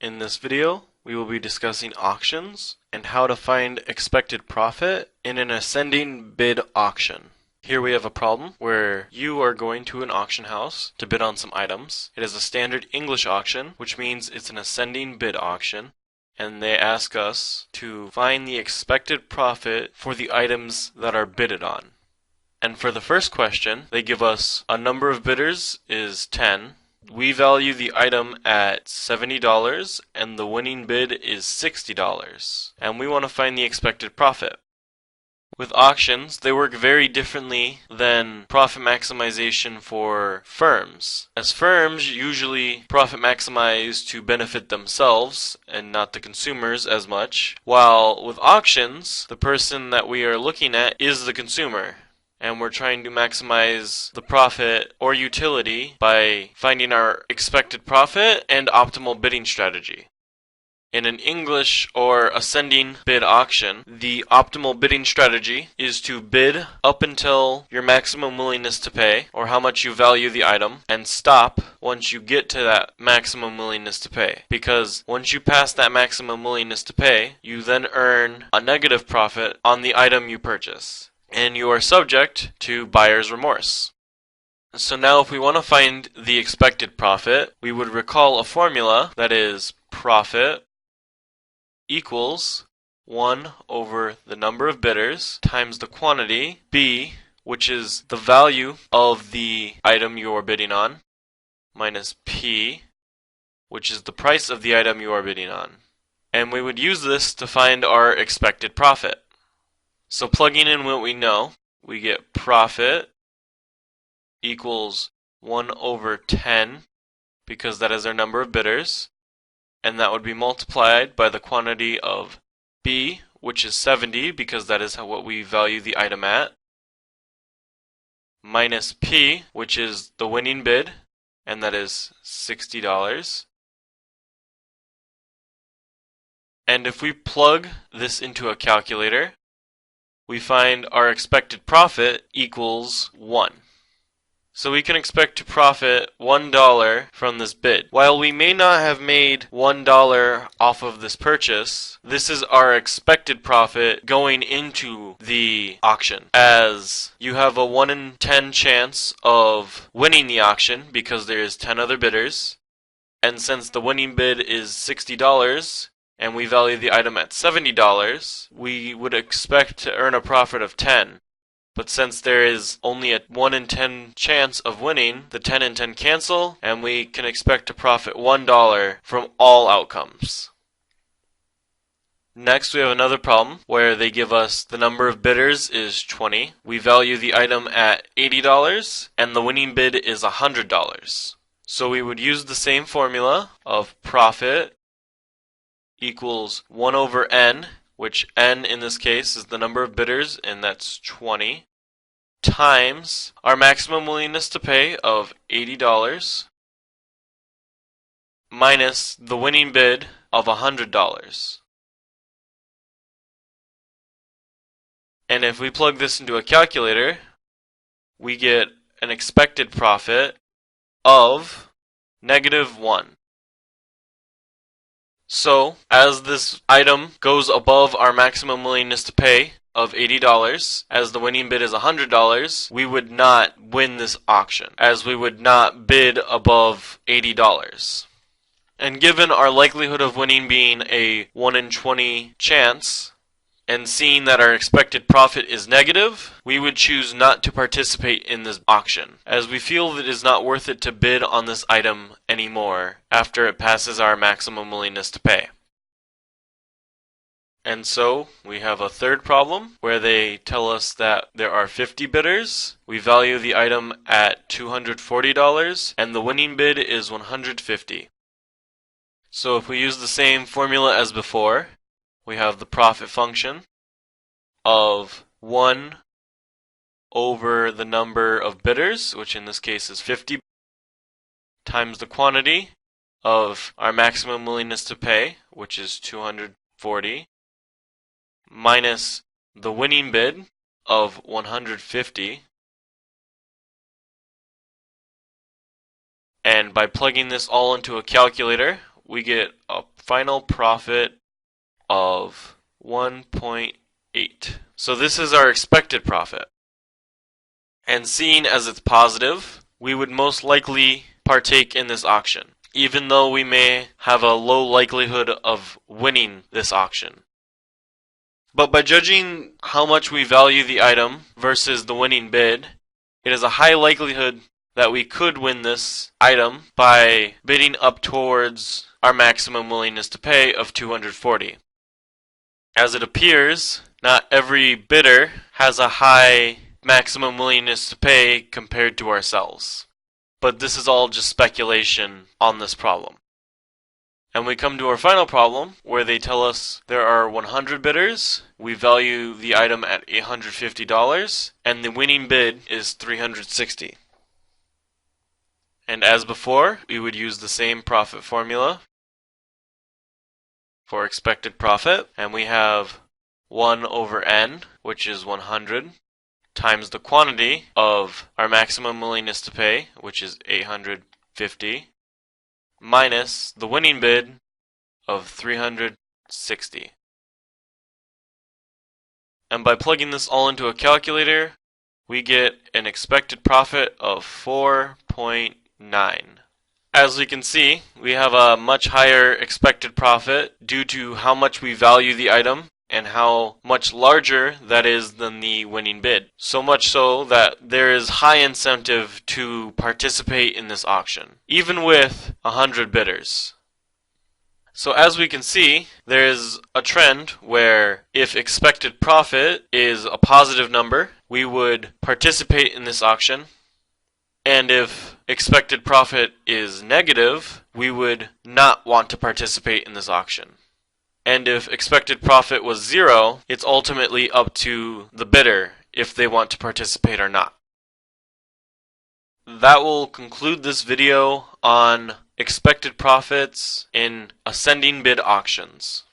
In this video, we will be discussing auctions and how to find expected profit in an ascending bid auction. Here we have a problem where you are going to an auction house to bid on some items. It is a standard English auction, which means it's an ascending bid auction, and they ask us to find the expected profit for the items that are bidded on. And for the first question, they give us a number of bidders is 10. We value the item at $70 and the winning bid is $60, and we want to find the expected profit. With auctions, they work very differently than profit maximization for firms, as firms usually profit maximize to benefit themselves and not the consumers as much, while with auctions, the person that we are looking at is the consumer. And we're trying to maximize the profit or utility by finding our expected profit and optimal bidding strategy. In an English or ascending bid auction, the optimal bidding strategy is to bid up until your maximum willingness to pay, or how much you value the item, and stop once you get to that maximum willingness to pay. Because once you pass that maximum willingness to pay, you then earn a negative profit on the item you purchase, and you are subject to buyer's remorse. So now if we want to find the expected profit, we would recall a formula that is profit equals 1 over the number of bidders times the quantity, B, which is the value of the item you are bidding on, minus P, which is the price of the item you are bidding on. And we would use this to find our expected profit. So plugging in what we know, we get profit equals 1 over 10, because that is our number of bidders, and that would be multiplied by the quantity of B, which is 70, because that is what we value the item at, minus P, which is the winning bid, and that is $60. And if we plug this into a calculator, we find our expected profit equals 1. So we can expect to profit $1 from this bid. While we may not have made $1 off of this purchase, this is our expected profit going into the auction, as you have a 1 in 10 chance of winning the auction because there is 10 other bidders, and since the winning bid is $60, and we value the item at $70, we would expect to earn a profit of 10. But since there is only a 1 in 10 chance of winning, the 10 and 10 cancel, and we can expect to profit $1 from all outcomes. Next, we have another problem where they give us the number of bidders is 20. We value the item at $80, and the winning bid is $100. So we would use the same formula of profit equals 1 over n, which n in this case is the number of bidders, and that's 20, times our maximum willingness to pay of $80, minus the winning bid of $100. And if we plug this into a calculator, we get an expected profit of -1. So, as this item goes above our maximum willingness to pay of $80, as the winning bid is $100, we would not win this auction, as we would not bid above $80. And given our likelihood of winning being a 1 in 20 chance, and seeing that our expected profit is negative, we would choose not to participate in this auction, as we feel that it is not worth it to bid on this item anymore after it passes our maximum willingness to pay. And so, we have a third problem where they tell us that there are 50 bidders, we value the item at $240, and the winning bid is $150. So if we use the same formula as before, we have the profit function of 1 over the number of bidders, which in this case is 50, times the quantity of our maximum willingness to pay, which is $240, minus the winning bid of $150, And by plugging this all into a calculator, we get a final profit of 1.8. So this is our expected profit. And seeing as it's positive, we would most likely partake in this auction, even though we may have a low likelihood of winning this auction. But by judging how much we value the item versus the winning bid, it is a high likelihood that we could win this item by bidding up towards our maximum willingness to pay of $240. As it appears, not every bidder has a high maximum willingness to pay compared to ourselves. But this is all just speculation on this problem. And we come to our final problem, where they tell us there are 100 bidders, we value the item at $850, and the winning bid is $360. And as before, we would use the same profit formula for expected profit, and we have 1 over n, which is 100, times the quantity of our maximum willingness to pay, which is $850, minus the winning bid of $360. And by plugging this all into a calculator, we get an expected profit of 4.9. As we can see, we have a much higher expected profit due to how much we value the item and how much larger that is than the winning bid. So much so that there is high incentive to participate in this auction, even with 100 bidders. So as we can see, there is a trend where if expected profit is a positive number, we would participate in this auction. And if expected profit is negative, we would not want to participate in this auction. And if expected profit was 0, it's ultimately up to the bidder if they want to participate or not. That will conclude this video on expected profits in ascending bid auctions.